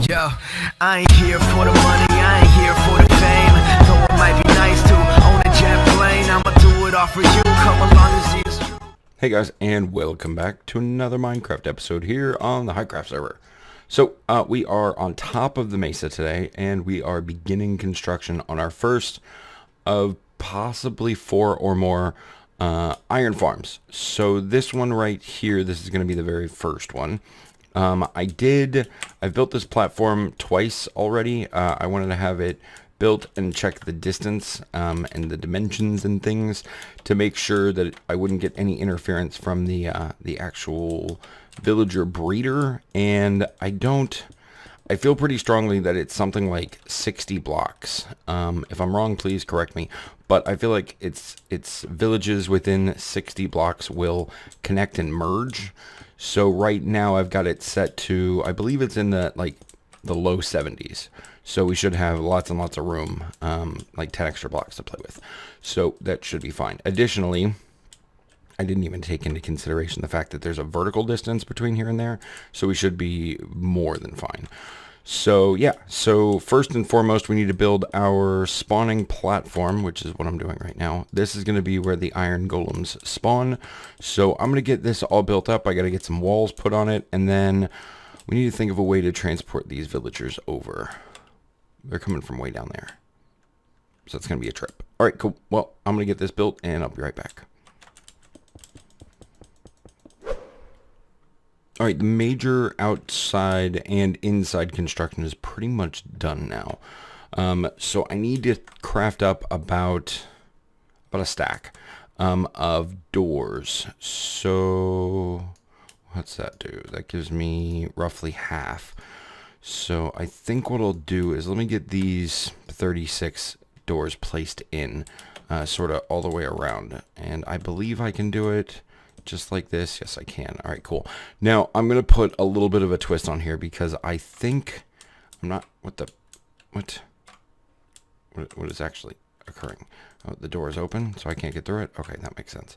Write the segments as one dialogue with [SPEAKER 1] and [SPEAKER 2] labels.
[SPEAKER 1] Yo, I ain't here for the money, I ain't here for the fame. Though it might be nice to own a jet plane, I'ma do it all for you, come along and see it's true.
[SPEAKER 2] Hey guys, and welcome back to another Minecraft episode here on the Highcraft server. So, we are on top of the mesa today, and we are beginning construction on our first of possibly 4 or more iron farms. So this one right here, this is going to be the very first one. I've built this platform twice already. I wanted to have it built and check the distance and the dimensions and things to make sure that I wouldn't get any interference from the actual villager breeder. And I feel pretty strongly that it's something like 60 blocks. If I'm wrong, please correct me. But I feel like it's villages within 60 blocks will connect and merge. So right now I've got it set to, I believe it's in the low 70s. So we should have lots and lots of room, like 10 extra blocks to play with. So that should be fine. Additionally, I didn't even take into consideration the fact that there's a vertical distance between here and there. So we should be more than fine. So yeah, so first and foremost, we need to build our spawning platform, which is what I'm doing right now. This is going to be where the iron golems spawn. So I'm going to get this all built up. I got to get some walls put on it, and then we need to think of a way to transport these villagers over. They're coming from way down there. So it's going to be a trip. All right, cool. Well, I'm going to get this built, and I'll be right back. All right, the major outside and inside construction is pretty much done now. So I need to craft up about a stack of doors. So what's that do? That gives me roughly half. So I think what I'll do is let me get these 36 doors placed in sort of all the way around. And I believe I can do it just like this. Yes, I can. All right, cool. Now I'm going to put a little bit of a twist on here because I think I'm not, what is actually occurring? Oh, the door is open, so I can't get through it. Okay, that makes sense.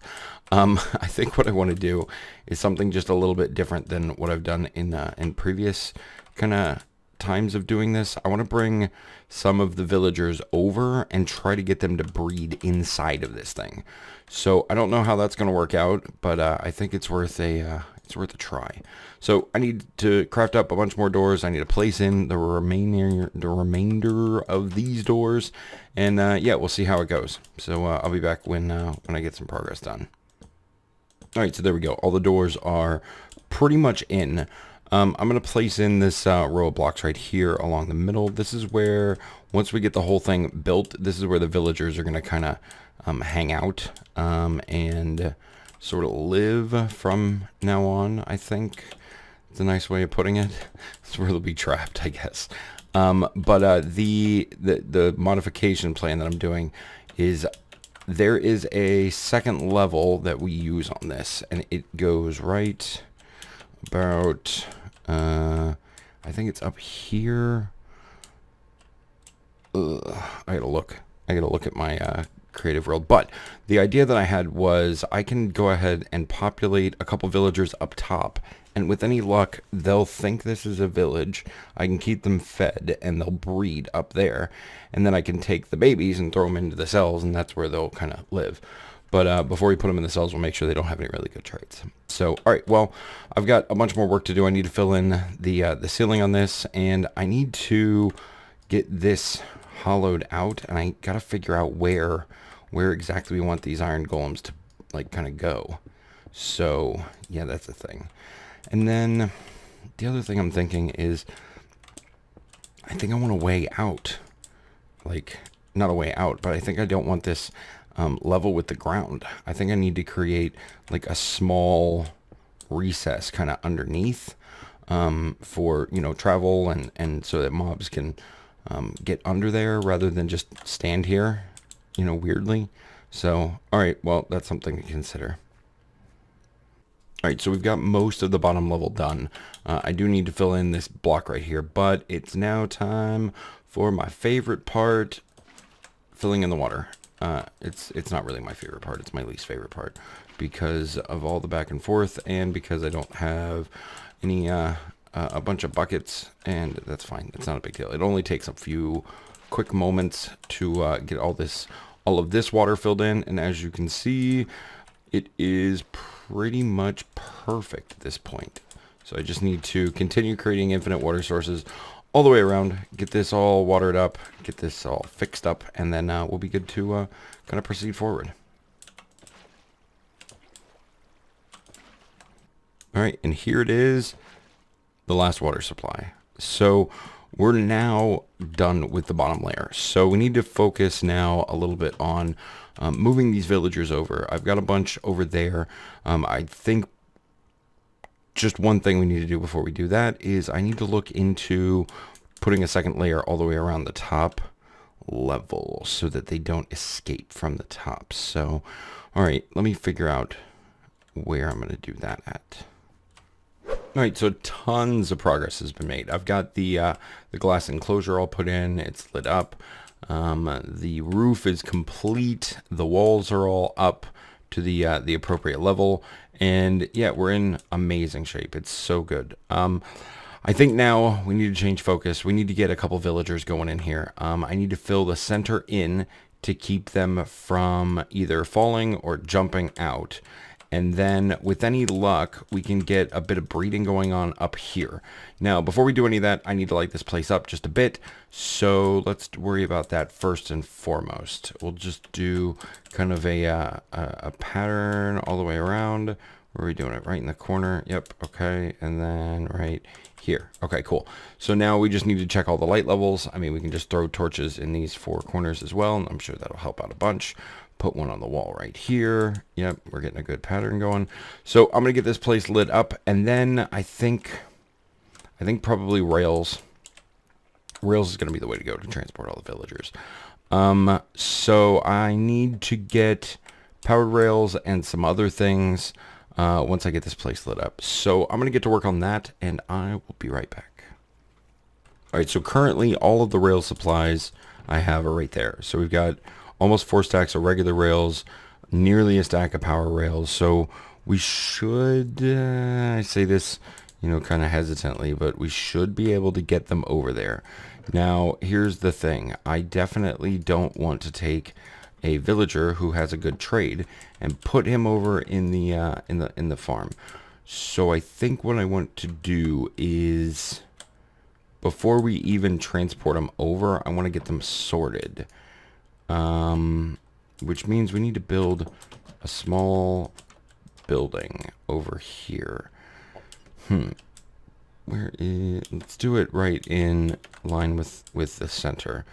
[SPEAKER 2] I think what I want to do is something just a little bit different than what I've done in previous kind of times of doing this. I want to bring some of the villagers over and try to get them to breed inside of this thing. So I don't know how that's going to work out, but I think it's worth a try. So I need to craft up a bunch more doors. I need to place in the remainder of these doors, and yeah, we'll see how it goes. So I'll be back when I get some progress done. All right, so there we go. All the doors are pretty much in. I'm going to place in this row of blocks right here along the middle. This is where, once we get the whole thing built, this is where the villagers are going to kind of hang out and sort of live from now on, I think. It's a nice way of putting it. It's where they'll be trapped, I guess. But the modification plan that I'm doing is there is a second level that we use on this, and it goes right about, I think it's up here. I gotta look at my creative world. But the idea that I had was I can go ahead and populate a couple villagers up top, and with any luck they'll think this is a village. I can keep them fed and they'll breed up there, and then I can take the babies and throw them into the cells, and that's where they'll kind of live. But before we put them in the cells, we'll make sure they don't have any really good traits. So, all right, well, I've got a bunch more work to do. I need to fill in the ceiling on this, and I need to get this hollowed out, and I got to figure out where exactly we want these iron golems to, like, kind of go. So, yeah, that's the thing. And then the other thing I'm thinking is I think I want a way out. Like, not a way out, but I think I don't want this level with the ground. I think I need to create like a small recess kind of underneath for, you know, travel and so that mobs can get under there rather than just stand here, you know, weirdly. So, all right, well, that's something to consider. All right, so we've got most of the bottom level done. I do need to fill in this block right here, but it's now time for my favorite part, filling in the water. It's not really my favorite part. It's my least favorite part because of all the back and forth and because I don't have any a bunch of buckets, and that's fine. It's not a big deal. It only takes a few quick moments to get all of this water filled in, and as you can see, it is pretty much perfect at this point. So I just need to continue creating infinite water sources all the way around, get this all watered up, get this all fixed up, and then we'll be good to kind of proceed forward. All right, and here it is, the last water supply. So we're now done with the bottom layer. So we need to focus now a little bit on moving these villagers over. I've got a bunch over there. I think just one thing we need to do before we do that is I need to look into putting a second layer all the way around the top level so that they don't escape from the top. So, all right, let me figure out where I'm going to do that at. All right, so tons of progress has been made. I've got the glass enclosure all put in. It's lit up. The roof is complete. The walls are all up to the appropriate level. And yeah, we're in amazing shape. It's so good. I think now we need to change focus. We need to get a couple villagers going in here. I need to fill the center in to keep them from either falling or jumping out. And then with any luck, we can get a bit of breeding going on up here. Now, before we do any of that, I need to light this place up just a bit. So let's worry about that first and foremost. We'll just do kind of a pattern all the way around. Where are we doing it? Right in the corner. Yep. Okay. And then right here. Okay, cool. So now we just need to check all the light levels. I mean, we can just throw torches in these four corners as well. And I'm sure that'll help out a bunch. Put one on the wall right here. Yep, we're getting a good pattern going. So I'm gonna get this place lit up, and then I think probably rails. Rails is gonna be the way to go to transport all the villagers. So I need to get powered rails and some other things once I get this place lit up. So I'm gonna get to work on that, and I will be right back. All right, so currently all of the rail supplies I have are right there. So we've got almost 4 stacks of regular rails, nearly a stack of power rails. So we should, I say this, kind of hesitantly, but we should be able to get them over there. Now, here's the thing. I definitely don't want to take a villager who has a good trade and put him over in the farm. So I think what I want to do is, before we even transport them over, I want to get them sorted. Which means we need to build a small building over here. Let's do it right in line with the center.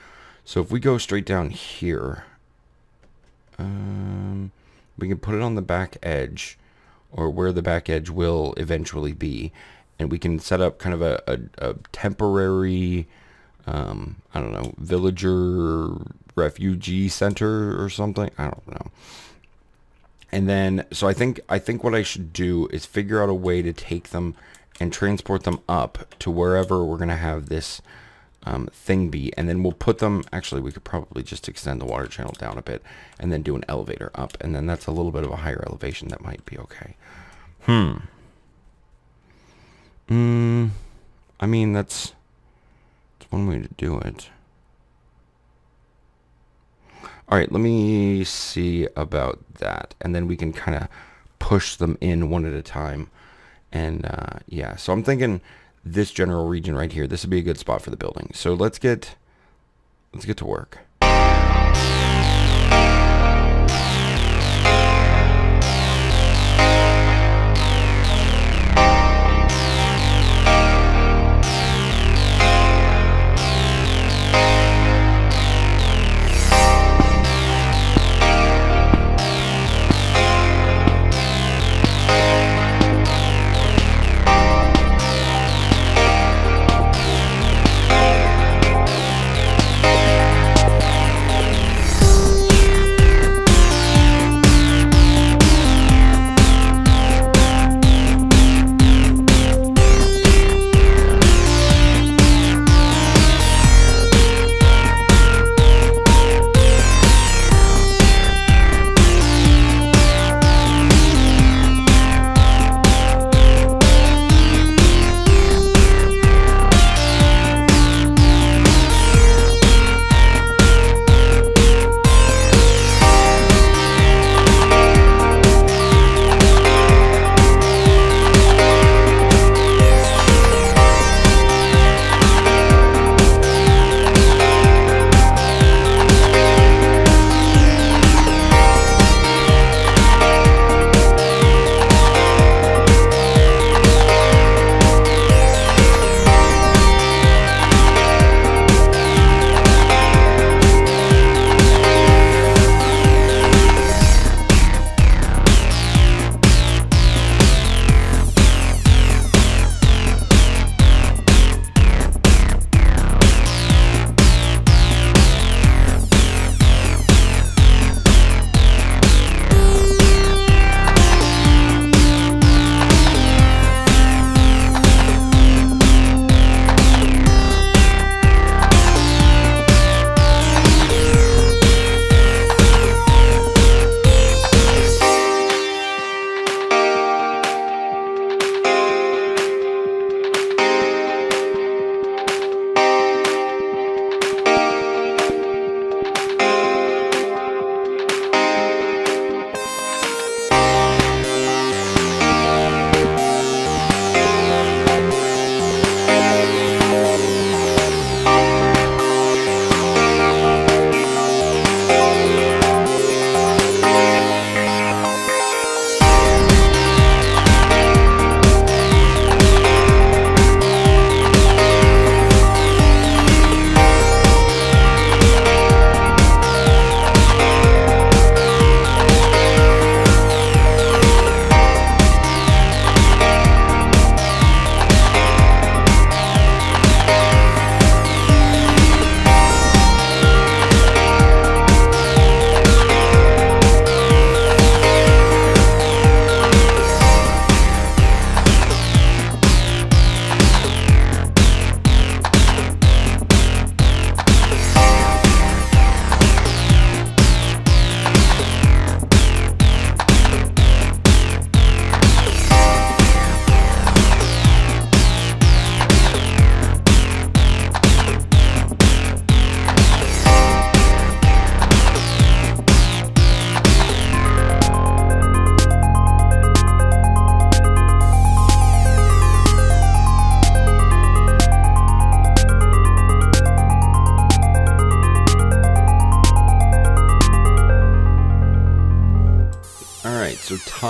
[SPEAKER 2] So if we go straight down here, we can put it on the back edge, or where the back edge will eventually be, and we can set up kind of a temporary, I don't know, villager refugee center or something. I don't know. And then, so I think what I should do is figure out a way to take them and transport them up to wherever we're going to have this thing be. And then we'll put them, actually, we could probably just extend the water channel down a bit and then do an elevator up. And then that's a little bit of a higher elevation. That might be okay. I mean, that's one way to do it. All right, let me see about that. And then we can kind of push them in one at a time. And yeah, so I'm thinking this general region right here, this would be a good spot for the building. So let's get to work.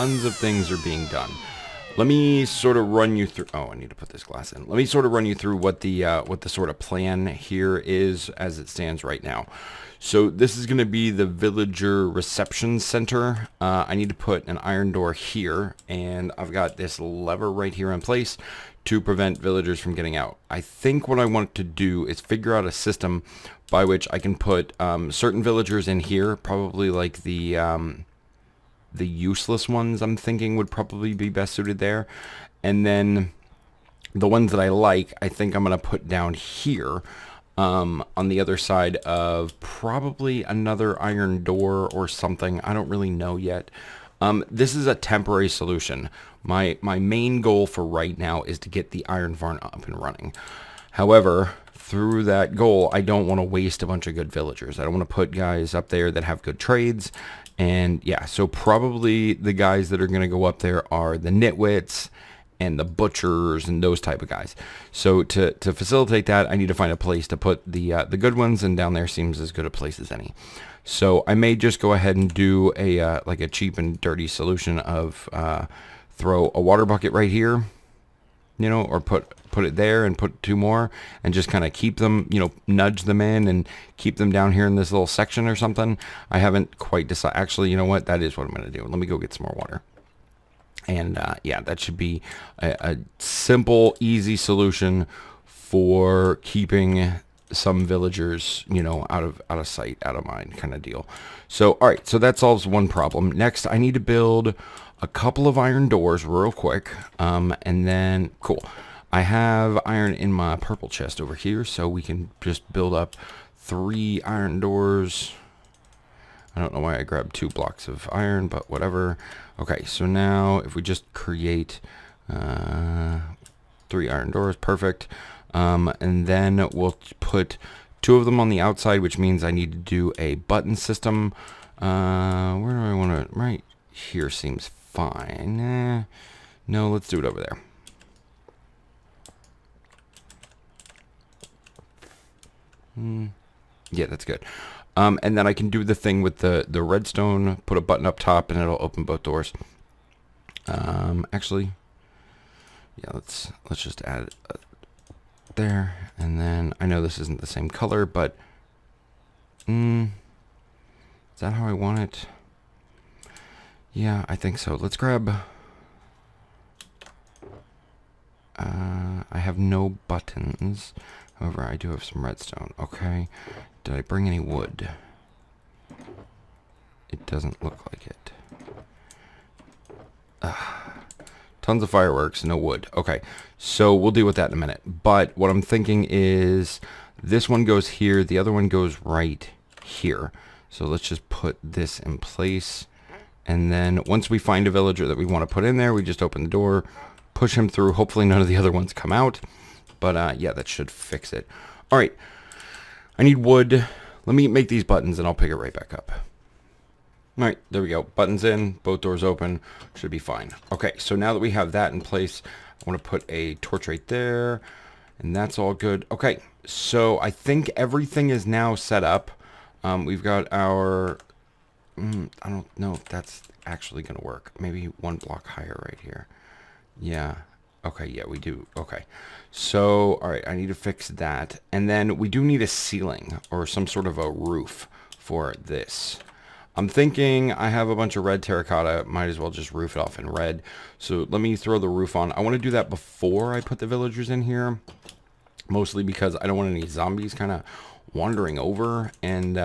[SPEAKER 2] tons of things are being done. Let me sort of run you through. Oh, I need to put this glass in. Let me sort of run you through what the sort of plan here is as it stands right now. So this is going to be the villager reception center. I need to put an iron door here, and I've got this lever right here in place to prevent villagers from getting out. I think what I want to do is figure out a system by which I can put certain villagers in here, probably like the useless ones I'm thinking would probably be best suited there. And then the ones that I like, I think I'm going to put down here on the other side of probably another iron door or something. I don't really know yet. This is a temporary solution. My main goal for right now is to get the iron farm up and running. However, through that goal, I don't want to waste a bunch of good villagers. I don't want to put guys up there that have good trades. And yeah, so probably the guys that are going to go up there are the nitwits and the butchers and those type of guys. So to facilitate that, I need to find a place to put the good ones, and down there seems as good a place as any. So I may just go ahead and do a like a cheap and dirty solution of throw a water bucket right here, you know, or put it there and put 2 more and just kind of keep them, you know, nudge them in and keep them down here in this little section or something. I haven't quite decided. Actually, you know what? That is what I'm going to do. Let me go get some more water. And yeah, that should be a simple, easy solution for keeping some villagers, you know, out of sight, out of mind kind of deal. So, all right, so that solves one problem. Next, I need to build a couple of iron doors real quick. And then, cool. I have iron in my purple chest over here, so we can just build up 3 iron doors. I don't know why I grabbed 2 blocks of iron, but whatever. Okay, so now if we just create 3 iron doors, perfect. And then we'll put 2 of them on the outside, which means I need to do a button system. Where do I want to? Right here seems fine. No, let's do it over there. Yeah, that's good. And then I can do the thing with the redstone, put a button up top, and it'll open both doors. Actually, yeah, let's just add it there. And then I know this isn't the same color, but is that how I want it? Yeah, I think so. Let's grab. I have no buttons. However, I do have some redstone. Okay. Did I bring any wood? It doesn't look like it. Tons of fireworks, no wood. Okay, so we'll deal with that in a minute. But what I'm thinking is this one goes here, the other one goes right here. So let's just put this in place. And then once we find a villager that we want to put in there, we just open the door, push him through. Hopefully none of the other ones come out. But yeah, that should fix it. All right. I need wood. Let me make these buttons and I'll pick it right back up. All right, there we go. Buttons in, both doors open. Should be fine. Okay, so now that we have that in place, I want to put a torch right there. And that's all good. Okay, so I think everything is now set up. We've got our... I don't know if that's actually going to work. Maybe 1 block higher right here. Yeah. Okay, yeah, we do. Okay. So, all right, I need to fix that. And then we do need a ceiling or some sort of a roof for this. I'm thinking I have a bunch of red terracotta. Might as well just roof it off in red. So let me throw the roof on. I want to do that before I put the villagers in here. Mostly because I don't want any zombies kind of wandering over and,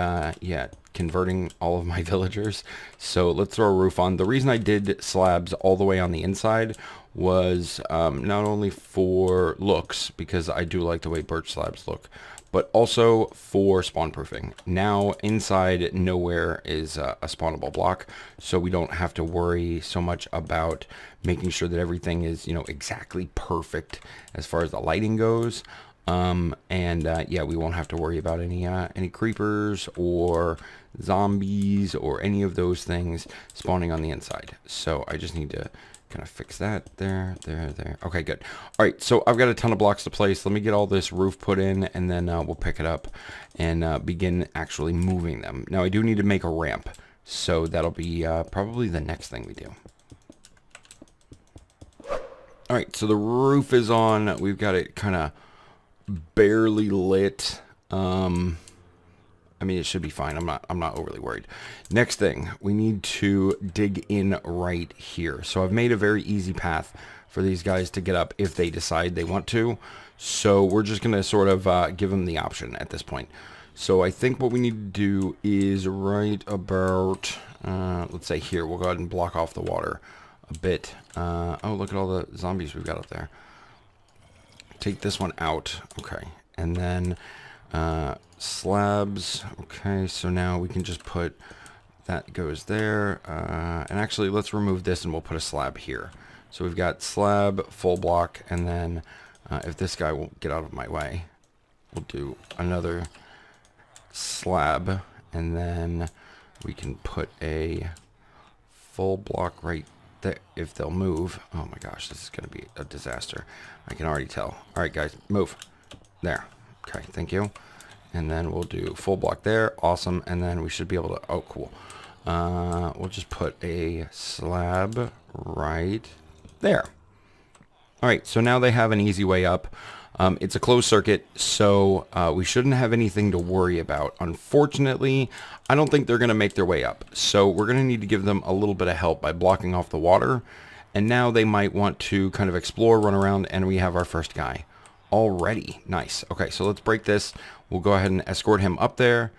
[SPEAKER 2] yeah, converting all of my villagers. So let's throw a roof on. The reason I did slabs all the way on the inside was not only for looks, because I do like the way birch slabs look, but also for spawn proofing. Now inside nowhere is a spawnable block, so we don't have to worry so much about making sure that everything is, you know, exactly perfect as far as the lighting goes. Yeah, we won't have to worry about any creepers or zombies or any of those things spawning on the inside. So I just need to kind of fix that there. Okay, good. All right, so I've got a ton of blocks to place. Let me get all this roof put in, and then we'll pick it up and begin actually moving them. Now I do need to make a ramp, so that'll be probably the next thing we do. All right, so the roof is on. We've got it kind of barely lit. I mean, it should be fine. I'm not overly worried. Next thing, we need to dig in right here. So I've made a very easy path for these guys to get up if they decide they want to. So we're just going to sort of give them the option at this point. So I think what we need to do is right about, let's say here, we'll go ahead and block off the water a bit. Oh, look at all the zombies we've got up there. Take this one out. Okay. And then slabs. Okay, so now we can just put that goes there. And actually, let's remove this and we'll put a slab here. So we've got slab, full block, and then if this guy will get out of my way, we'll do another slab, and then we can put a full block right there if they'll move. Oh my gosh, this is going to be a disaster. I can already tell. All right, guys, move. There. Okay, thank you. And then we'll do full block there. Awesome. And then we should be able to... Oh, cool. We'll just put a slab right there. All right, so now they have an easy way up. It's a closed circuit, so we shouldn't have anything to worry about. Unfortunately, I don't think they're going to make their way up. So we're going to need to give them a little bit of help by blocking off the water. And now they might want to kind of explore, run around, and we have our first guy already. Nice. Okay, so let's break this. We'll go ahead and escort him up there.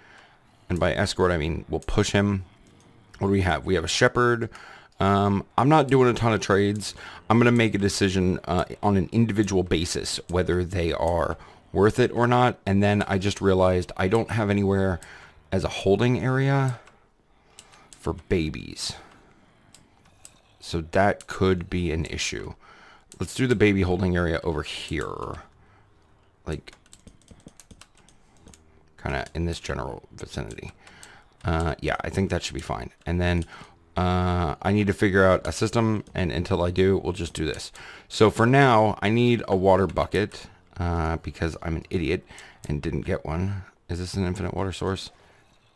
[SPEAKER 2] And by escort, I mean we'll push him. What do we have? We have a shepherd. I'm not doing a ton of trades. I'm going to make a decision on an individual basis whether they are worth it or not. And then I just realized I don't have anywhere as a holding area for babies. So that could be an issue. Let's do the baby holding area over here. Like, kind of in this general vicinity. Yeah, I think that should be fine. And then I need to figure out a system, and until I do, we'll just do this. So for now, I need a water bucket because I'm an idiot and didn't get one. Is this an infinite water source?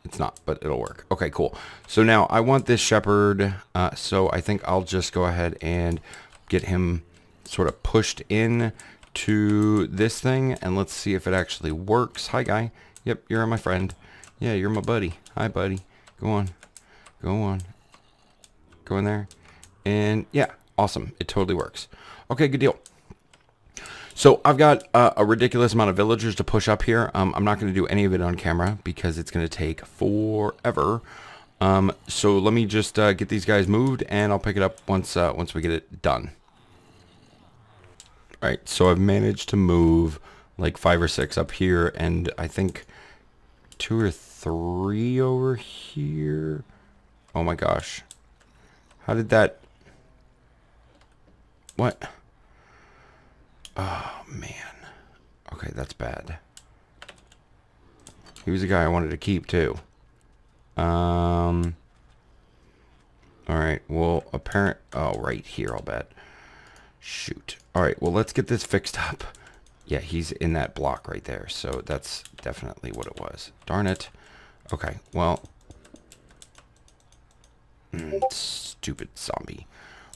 [SPEAKER 2] It's not, but it'll work. Okay, cool. So now I want this shepherd, so I think I'll just go ahead and get him sort of pushed in to this thing, and let's see if it actually works. Hi, guy. Yep, you're my friend. Yeah, you're my buddy. Hi, buddy. Go on. Go on. Go in there. And yeah, awesome. It totally works. Okay, good deal. So I've got a ridiculous amount of villagers to push up here. I'm not going to do any of it on camera because it's going to take forever. So let me just get these guys moved, and I'll pick it up once we get it done. All right, so I've managed to move like 5 or 6 up here, and I think 2 or 3 over here. Oh my gosh. How did that... What? Oh, man. Okay, that's bad. He was a guy I wanted to keep, too. Alright, well, apparent... Oh, right here, I'll bet. Shoot. Alright, well, let's get this fixed up. Yeah, he's in that block right there, so that's definitely what it was. Darn it. Okay, well... stupid zombie.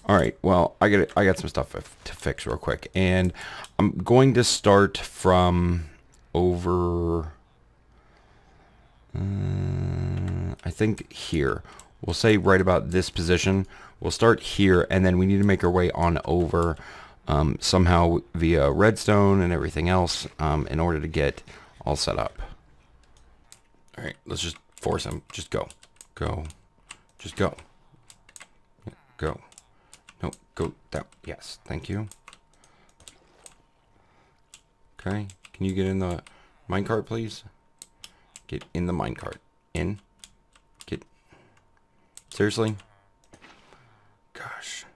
[SPEAKER 2] Alright, well, I got some stuff to fix real quick, and I'm going to start from over... I think here. We'll say right about this position. We'll start here, and then we need to make our way on over somehow via redstone and everything else in order to get all set up. Alright, let's just force him. Just go. Go. Just go. Go. No, go down. Yes, thank you. Okay, can you get in the minecart, please? Get in the minecart. In. Get. Seriously? Gosh.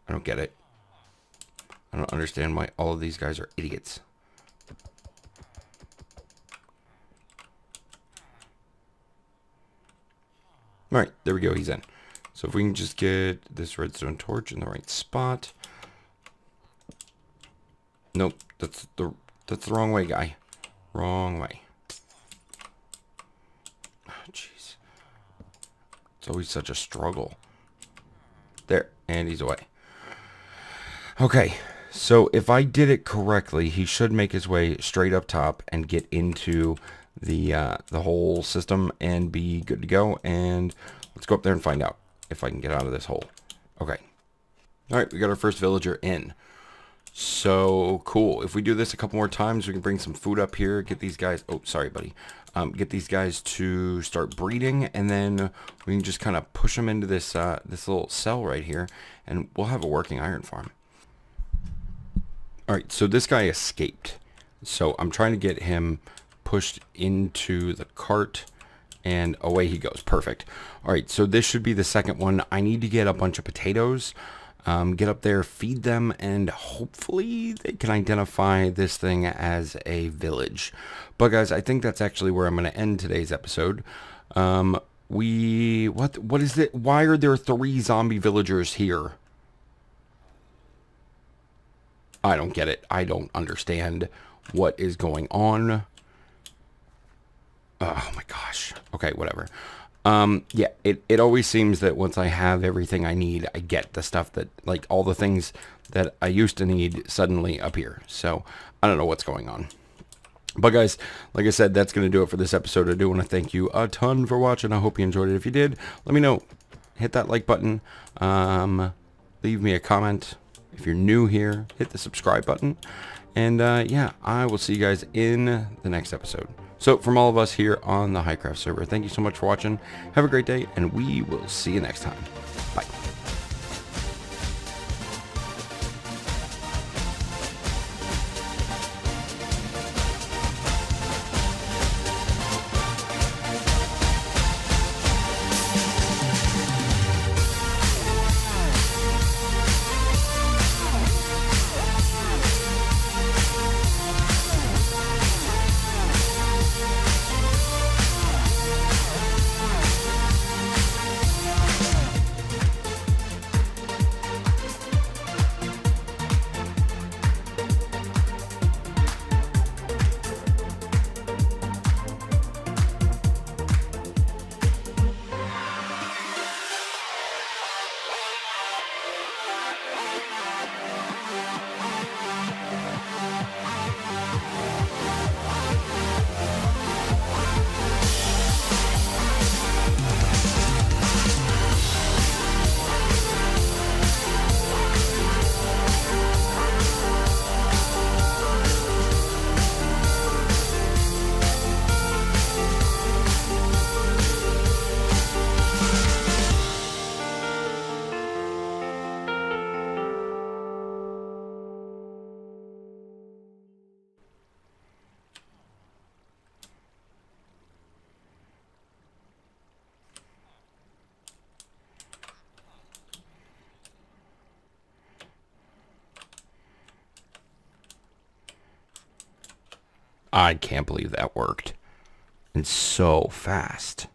[SPEAKER 2] I don't get it. I don't understand why all of these guys are idiots. Alright, there we go, he's in. So if we can just get this redstone torch in the right spot. Nope, that's the wrong way, guy. Wrong way. Oh, jeez. It's always such a struggle. There, and he's away. Okay, so if I did it correctly, he should make his way straight up top and get into the whole system and be good to go. And let's go up there and find out if I can get out of this hole. Okay. All right, we got our first villager in. So cool. If we do this a couple more times, we can bring some food up here, get these guys, oh, sorry, buddy. Get these guys to start breeding, and then we can just kind of push them into this this little cell right here, and we'll have a working iron farm. All right, so this guy escaped. So I'm trying to get him pushed into the cart, and away he goes. Perfect. All right, so this should be the second one. I need to get a bunch of potatoes. Get up there, feed them, and hopefully they can identify this thing as a village. But guys, I think that's actually where I'm going to end today's episode. What is it? Why are there 3 zombie villagers here? I don't get it. I don't understand what is going on. Oh my gosh. Okay, whatever. Yeah, it always seems that once I have everything I need, I get the stuff that, like, all the things that I used to need suddenly appear. So, I don't know what's going on. But guys, like I said, that's going to do it for this episode. I do want to thank you a ton for watching. I hope you enjoyed it. If you did, let me know. Hit that like button. Leave me a comment. If you're new here, hit the subscribe button. And yeah, I will see you guys in the next episode. So from all of us here on the Highcraft server, thank you so much for watching. Have a great day, and we will see you next time. Bye. I can't believe that worked. And so fast.